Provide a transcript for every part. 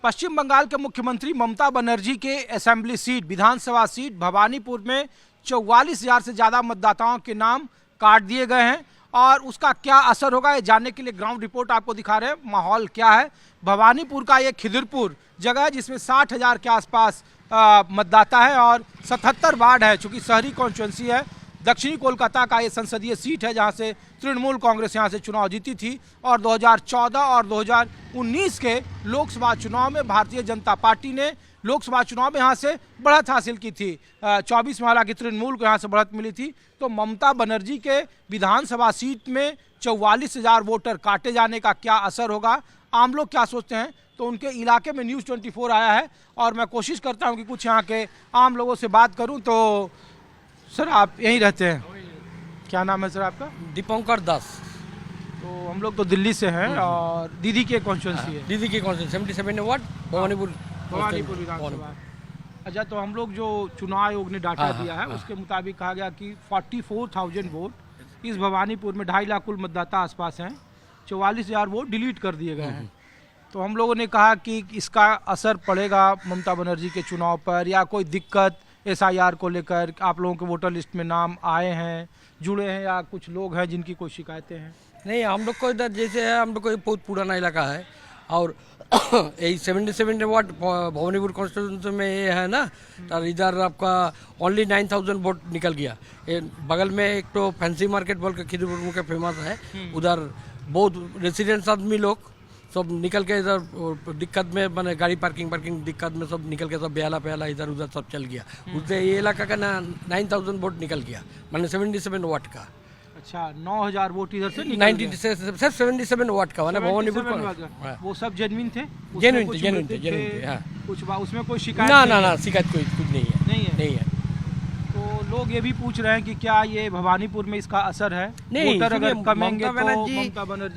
पश्चिम बंगाल के मुख्यमंत्री ममता बनर्जी के असेंबली सीट विधानसभा सीट भवानीपुर में 44,000 से ज़्यादा मतदाताओं के नाम काट दिए गए हैं और उसका क्या असर होगा ये जानने के लिए ग्राउंड रिपोर्ट आपको दिखा रहे हैं। माहौल क्या है भवानीपुर का, ये खिदिरपुर जगह है जिसमें 60,000 के आसपास मतदाता है और 77 वार्ड है। चूँकि शहरी कॉन्स्टिट्यूंसी है, दक्षिणी कोलकाता का ये संसदीय सीट है जहां से तृणमूल कांग्रेस यहां से चुनाव जीती थी और 2014 और 2019 के लोकसभा चुनाव में भारतीय जनता पार्टी ने लोकसभा चुनाव में यहां से बढ़त हासिल की थी। 24 में हालांकि तृणमूल को यहां से बढ़त मिली थी। तो ममता बनर्जी के विधानसभा सीट में 44,000 वोटर काटे जाने का क्या असर होगा, आम लोग क्या सोचते हैं, तो उनके इलाके में न्यूज़ 24 आया है और मैं कोशिश करता हूँ कि कुछ यहाँ के आम लोगों से बात करूँ। तो सर आप यहीं रहते हैं, क्या नाम है सर आपका? दीपंकर दास। तो हम लोग तो दिल्ली से हैं और दीदी की कॉन्स्टिट्यूंसी है, दीदी की कॉन्स्टिट्यूंसी 77 वार्ड भवानीपुर विधानसभा। अच्छा, तो हम लोग जो चुनाव आयोग ने डाटा दिया है उसके मुताबिक कहा गया कि 44,000 वोट इस भवानीपुर में 2.5 लाख कुल मतदाता आसपास हैं, 44,000 वोट डिलीट कर दिए गए हैं। तो हम लोगों ने कहा कि इसका असर पड़ेगा ममता बनर्जी के चुनाव पर या कोई दिक्कत SIR को लेकर, आप लोगों के वोटर लिस्ट में नाम आए हैं, जुड़े हैं या कुछ लोग हैं जिनकी कोई शिकायतें हैं? नहीं, हम लोग को इधर जैसे है, हम लोग को बहुत पुराना इलाका है और यही 77 वार्ड भवानीपुर कॉन्स्टिट्यूंसी में ये है ना, तो इधर आपका ओनली 9,000 वोट निकल गया। बगल में एक तो फैंसी मार्केट बोल के खिदिरपुर के फेमस है, उधर बहुत रेसिडेंट्स आदमी लोग सब निकल के इधर दिक्कत में, मैंने गाड़ी पार्किंग दिक्कत में सब निकल के सब बेहला इधर उधर सब चल गया। उससे ये इलाका का ना 9,000 वोट निकल गया, मैंने 77 वाट का। अच्छा, 9,000 वोट इधर से सिर्फ 77 वाट का मैंने भवानीपुर का। वो सब जेन्युइन थे? जेन्युइन थे। हाँ, कुछ उसमें कोई शिकायत ना शिकायत कुछ नहीं है। तो लोग ये भी पूछ रहे हैं कि क्या ये भवानीपुर में इसका असर है? नहीं, वोटर अगर कमेंगे तो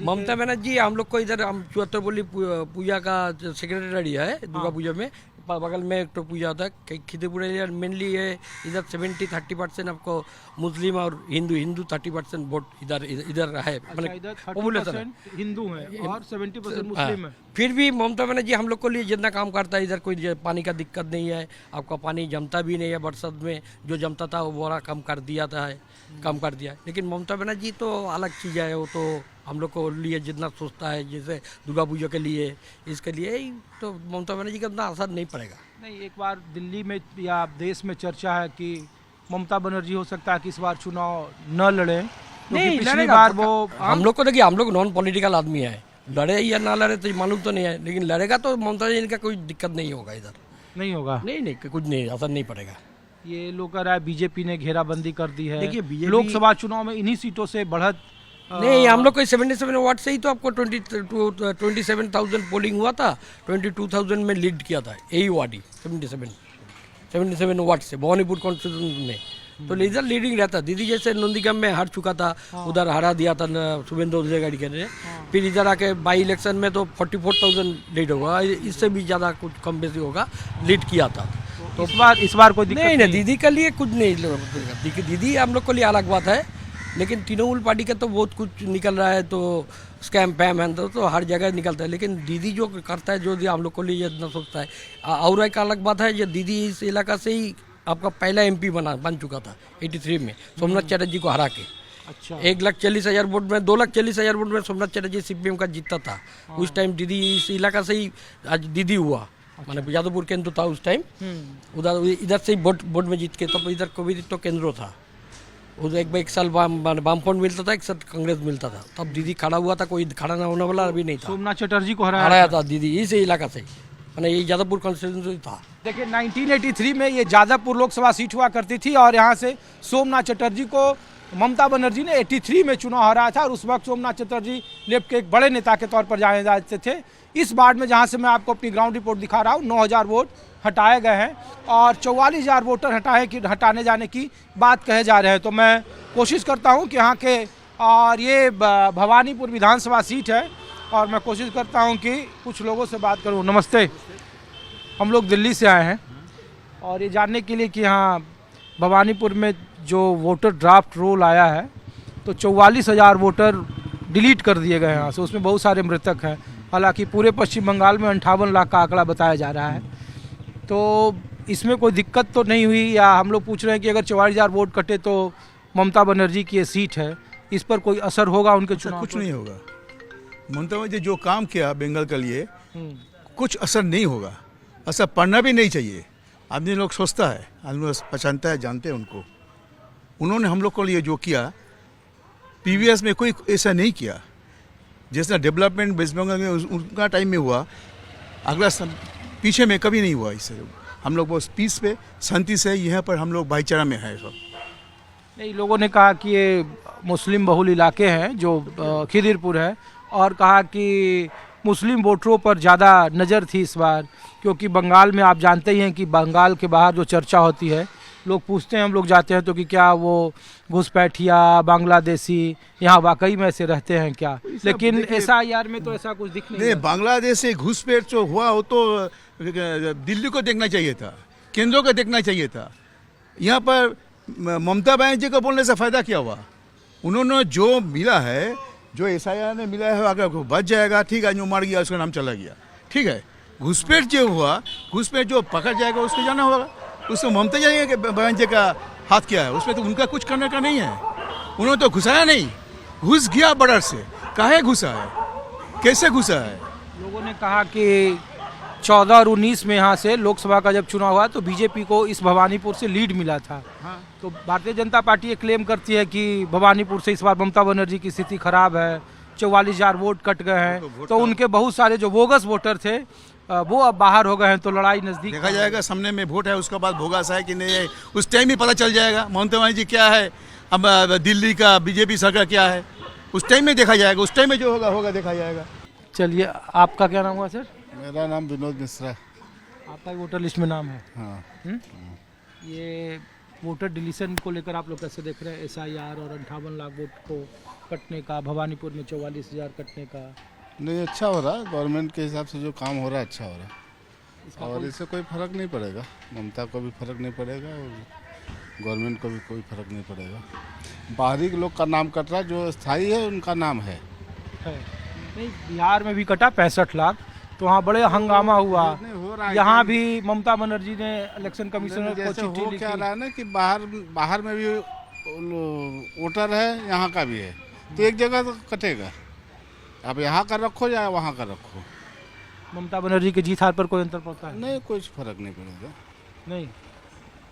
ममता बनर्जी हम लोग को इधर, हम 74 बोली पूजा का सेक्रेटरी है दुर्गा पूजा में, बगल में एक तो पूजा होता है खिदिरपुर एरिया मेनली है। इधर 70-30% आपको मुस्लिम और हिंदू 30% वोट इधर है, मतलब पॉपुलेशन हिंदू है और 70% मुस्लिम है। फिर भी ममता बनर्जी हम लोग को लिए जितना काम करता है, इधर कोई पानी का दिक्कत नहीं है, आपका पानी जमता भी नहीं है, बरसात में जो जमता था वो बड़ा कम कर दिया। लेकिन ममता बनर्जी तो अलग चीज़ है, वो तो हम लोग को लिए जितना सोचता है, जैसे दुर्गा पूजा के लिए, इसके लिए तो ममता बनर्जी का उतना असर नहीं पड़ेगा। नहीं, एक बार दिल्ली में या देश में चर्चा है कि ममता बनर्जी हो सकता है कि इस बार चुनाव न लड़े, नहीं पिछली बार वो हम लोग को देखिए, हम लोग नॉन पॉलिटिकल आदमी है, लड़े या ना लड़े तो मालूम तो नहीं है, लेकिन लड़ेगा तो ममता जी का कोई दिक्कत नहीं होगा, इधर नहीं होगा। नहीं कुछ नहीं, असर नहीं पड़ेगा। ये लोग कह रहा है बीजेपी ने घेराबंदी कर दी है, देखिए लोकसभा चुनाव में इन्हीं सीटों से बढ़त नहीं, हम लोग को 77 वार्ड से ही तो आपको 27,000 पोलिंग हुआ था, 22,000 में लीड किया था यही वार्ड ही 77 वार्ड से भवानीपुर कॉन्स्टिट्यूंसी में। तो इधर लीडिंग रहता, दीदी जैसे नंदीग्राम में हार चुका था, उधर हरा दिया था शुभेंदु अधिकारी के ने, फिर इधर आके बाई इलेक्शन में तो 44,000 लीड होगा, इससे भी ज़्यादा कुछ कम बेसी होगा, लीड किया था। तो इस बार कोई दिक्कत नहीं, दीदी के लिए कुछ नहीं, दीदी हम लोग के लिए अलग बात है, लेकिन तृणमूल पार्टी का तो बहुत कुछ निकल रहा है, तो स्कैम पैम है तो हर जगह निकलता है, लेकिन दीदी जो करता है, जो हम लोग को लिए इतना सोचता है। और एक अलग बात है, जो दीदी इस इलाका से ही आपका पहला MP बन चुका था 83 में सोमनाथ चटर्जी को हरा के। अच्छा, 1,40,000 वोट में 2,40,000 वोट में सोमनाथ चटर्जी CPM का जीता था। उस टाइम दीदी इस इलाका से ही आज दीदी हुआ, मैंने यादवपुर केंद्र था उस टाइम, इधर से ही वोट में जीत के, तब इधर कोविड तो केंद्र था, उधर एक साल वामफ्रंट मिलता था, एक साल कांग्रेस मिलता था, तब दीदी खड़ा हुआ था, कोई खड़ा ना होने वाला अभी नहीं था। सोमनाथ चटर्जी को हराया था दीदी इस इलाका से, मैंने ये यादवपुर कॉन्स्टिट्यूंसी था। देखिए 1983 में ये यादवपुर लोकसभा सीट हुआ करती थी और यहाँ से सोमनाथ चटर्जी को ममता बनर्जी ने 83 में चुनाव हराया था और उस वक्त सोमनाथ चटर्जी लेफ्ट के एक बड़े नेता के तौर पर जाने जाते थे। इस वार्ड में जहाँ से मैं आपको अपनी ग्राउंड रिपोर्ट दिखा रहा हूँ 9,000 वोट हटाए गए हैं और 44,000 वोटर हटाने जाने की बात कहे जा रहे हैं। तो मैं कोशिश करता हूँ कि यहाँ के, और ये भवानीपुर विधानसभा सीट है और मैं कोशिश करता हूँ कि कुछ लोगों से बात करूँ। नमस्ते, हम लोग दिल्ली से आए हैं और ये जानने के लिए कि यहाँ भवानीपुर में जो वोटर ड्राफ्ट रोल आया है तो 44,000 वोटर डिलीट कर दिए गए यहाँ से, उसमें बहुत सारे मृतक हैं। हालांकि पूरे पश्चिम बंगाल में 58 लाख का आंकड़ा बताया जा रहा है। तो इसमें कोई दिक्कत तो नहीं हुई, या हम लोग पूछ रहे हैं कि अगर 44,000 वोट कटे तो ममता बनर्जी की ये सीट है, इस पर कोई असर होगा उनके चुनाव कुछ पर? नहीं होगा। ममता बनर्जी जो काम किया बंगाल के लिए कुछ असर नहीं होगा, असर पड़ना भी नहीं चाहिए। आदमी लोग सोचता है, आदमी लोग पहचानता है, जानते हैं उनको। उन्होंने हम लोग के लिए जो किया पीवीएस में कोई ऐसा नहीं किया। जैसा डेवलपमेंट वेस्ट बंगाल में उनका टाइम में हुआ, अगला पीछे में कभी नहीं हुआ। इससे हम लोग बहुत पीस पे शांति से यहाँ पर हम लोग भाईचारा में हैं सब। नहीं, लोगों ने कहा कि ये मुस्लिम बहुल इलाके हैं जो खिदिरपुर है, और कहा कि मुस्लिम वोटरों पर ज़्यादा नज़र थी इस बार, क्योंकि बंगाल में आप जानते ही हैं कि बंगाल के बाहर जो चर्चा होती है, लोग पूछते हैं, हम लोग जाते हैं तो कि क्या वो घुसपैठिया बांग्लादेशी यहाँ वाकई में ऐसे रहते हैं क्या? लेकिन SIR में तो ऐसा कुछ दिख नहीं नहीं, रहा। बांग्लादेश से घुसपैठ जो हुआ वो तो दिल्ली को देखना चाहिए था, केंद्रों को देखना चाहिए था। यहाँ पर ममता बनर्जी को बोलने से फ़ायदा क्या हुआ? उन्होंने जो मिला है, जो SIR ने मिला है, अगर बच जाएगा ठीक है, जो मर गया उसका नाम चला गया ठीक है। घुसपैठ जो हुआ, घुसपैठ जो पकड़ जाएगा उसको जाना होगा। उसको ममता बनर्जी का हाथ क्या है? उसमें तो उनका कुछ करने का नहीं है। उन्होंने तो घुसाया नहीं, घुस गया बॉर्डर से। काहे घुसा है, कैसे घुसा है? लोगों ने कहा कि 14 और 19 में यहाँ से लोकसभा का जब चुनाव हुआ तो बीजेपी को इस भवानीपुर से लीड मिला था। हाँ। तो भारतीय जनता पार्टी ये क्लेम करती है कि भवानीपुर से इस बार ममता बनर्जी की स्थिति खराब है, 44,000 वोट कट गए हैं, तो उनके बहुत सारे जो बोगस वोटर थे वो अब बाहर हो गए हैं, तो लड़ाई नजदीक देखा जाएगा। सामने में वोट है, उसके बाद भोगास है कि नहीं है, उस टाइम ही पता चल जाएगा ममता बनर्जी क्या है, अब दिल्ली का बीजेपी सरकार क्या है, उस टाइम में देखा जाएगा। उस टाइम में जो होगा होगा देखा जाएगा। चलिए, आपका क्या नाम हुआ सर? मेरा नाम विनोद मिश्रा। आपका वोटर लिस्ट में नाम है? हाँ। ये वोटर डिलीशन को लेकर आप लोग कैसे देख रहे हैं? SIR और 58 लाख वोट को कटने का, भवानीपुर में 44,000 कटने का। नहीं, अच्छा हो रहा है। गवर्नमेंट के हिसाब से जो काम हो रहा है अच्छा हो रहा है, और इससे कोई फर्क नहीं पड़ेगा। ममता को भी फर्क नहीं पड़ेगा और गवर्नमेंट को भी कोई फर्क नहीं पड़ेगा। बाहरी के लोग का नाम कट रहा है, जो स्थायी है उनका नाम है। नहीं, बिहार में भी कटा 65 लाख, तो वहाँ बड़े हंगामा हुआ। नहीं हो रहा है। यहाँ भी ममता बनर्जी ने इलेक्शन कमिश्नर को जैसे चिट्ठी हो लिखी। क्या रहा है ना कि बाहर में भी वोटर है, यहाँ का भी है, तो एक जगह तो कटेगा। अब यहाँ का रखो या वहाँ का रखो, ममता बनर्जी के जीत हार पर कोई अंतर पड़ता है? नहीं, कुछ फर्क नहीं पड़ेगा। नहीं,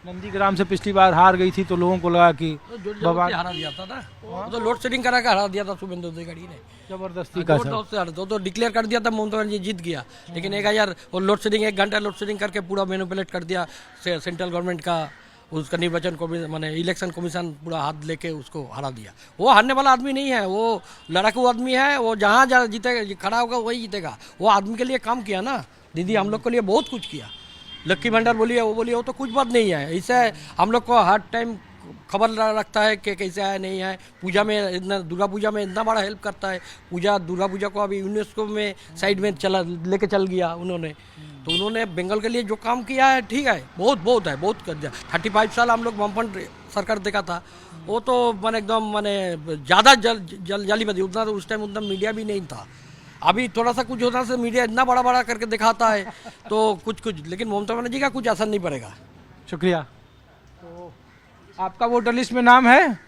नंदीग्राम से पिछली बार हार गई थी तो लोगों को लगा कि भगवान हरा दिया था ना, वो तो लोड शेडिंग करा के हरा दिया था शुभेंदु अधिकारी ने, जबरदस्ती का सर। तो डिक्लेयर कर दिया था ममता बनर्जी जीत गया, लेकिन 1000 वो लोड शेडिंग 1 घंटा लोड शेडिंग करके पूरा मैनिपुलेट कर दिया सेंट्रल गवर्नमेंट का, उसका निर्वाचन को माने इलेक्शन कमीशन पूरा हाथ लेके उसको हरा दिया। वो हारने वाला आदमी नहीं है, वो लड़ाकू आदमी है। वो जहाँ जहाँ जीतेगा, खड़ा होगा वही जीतेगा। वो आदमी के लिए काम किया ना दीदी, हम लोग के लिए बहुत कुछ किया। लक्की भंडार बोलिए, वो बोलिए, वो तो कुछ बात नहीं है। इससे हम लोग को हर टाइम खबर रखता है कि कैसे है नहीं है। पूजा में इतना, दुर्गा पूजा में इतना बड़ा हेल्प करता है। दुर्गा पूजा को अभी यूनेस्को में साइड में लेके चल गया उन्होंने। तो उन्होंने बंगाल के लिए जो काम किया है ठीक है, बहुत है, बहुत कर दिया। 35 साल हम लोग वामपंथ सरकार देखा था, वो तो मैंने एकदम ज़्यादा जल्दी बदी। उतना तो उस टाइम उतना मीडिया भी नहीं था। अभी थोड़ा सा कुछ होता से मीडिया इतना बड़ा करके दिखाता है तो कुछ, लेकिन ममता बनर्जी का कुछ असर नहीं पड़ेगा। शुक्रिया। तो आपका वोटर लिस्ट में नाम है?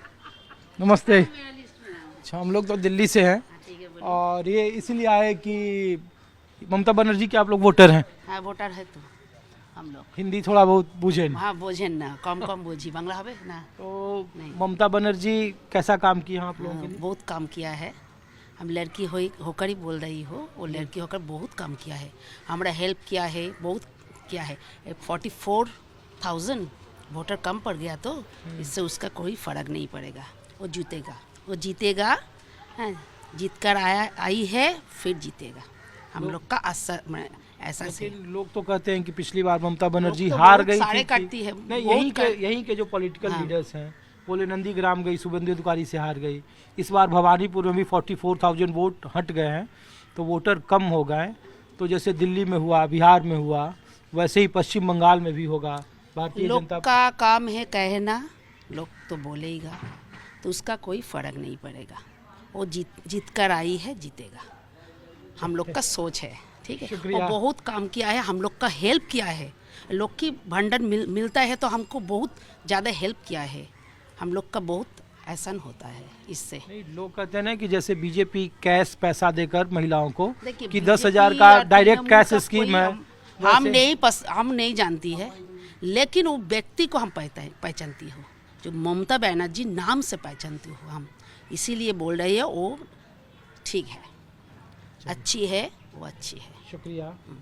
नमस्ते। अच्छा, हम लोग तो दिल्ली से हैं, और ये इसलिए आए कि ममता बनर्जी के आप लोग वोटर हैं? हाँ, वोटर है तो हम लोग हिंदी थोड़ा बहुत बुझे? हाँ, बोझेन ना, कम बोझी, बांग्ला हवे ना। तो नहीं। ममता बनर्जी कैसा काम किया आप लोगों के लिए? बहुत काम किया है। हम लड़की होकर ही बोल रही हो, वो लड़की होकर बहुत काम किया है, हमारा हेल्प किया है, बहुत किया है। 44,000 वोटर कम पड़ गया तो इससे उसका कोई फर्क नहीं पड़ेगा। वो जीतेगा, हाँ, जीत कर आई है, फिर जीतेगा। हम लोग का असर ऐसा से। लोग तो कहते हैं कि पिछली बार ममता बनर्जी तो हार बहुत गई सारे थी। करती है, नहीं, बहुत यहीं के जो पॉलिटिकल हाँ। लीडर्स हैं, बोले नंदीग्राम गई, शुभेंदु अधिकारी से हार गई। इस बार भवानीपुर में भी 44,000 वोट हट गए हैं, तो वोटर कम हो गए। तो जैसे दिल्ली में हुआ, बिहार में हुआ, वैसे ही पश्चिम बंगाल में भी होगा। भारतीय लोग जनता का काम है कहना, लोग तो बोलेगा, तो उसका कोई फर्क नहीं पड़ेगा। वो जीत कर आई है, जीतेगा। हम लोग का सोच है, ठीक है। शुक्रिया। और बहुत काम किया है, हम लोग का हेल्प किया है। लोग की भंडार मिलता है तो हमको बहुत ज़्यादा हेल्प किया है। हम लोग का बहुत आसान होता है इससे। नहीं, लोग कहते हैं ना कि जैसे बीजेपी कैश पैसा देकर महिलाओं को देखिए, कि BJP 10,000 का या डायरेक्ट तृणमूल कैश का स्कीम कोई है। हम नहीं जानती है, लेकिन वो व्यक्ति को हम पहचानती हो, जो ममता बनर्जी नाम से पहचानती हो हम, इसीलिए बोल रही है वो ठीक है, अच्छी है, वो अच्छी है। शुक्रिया।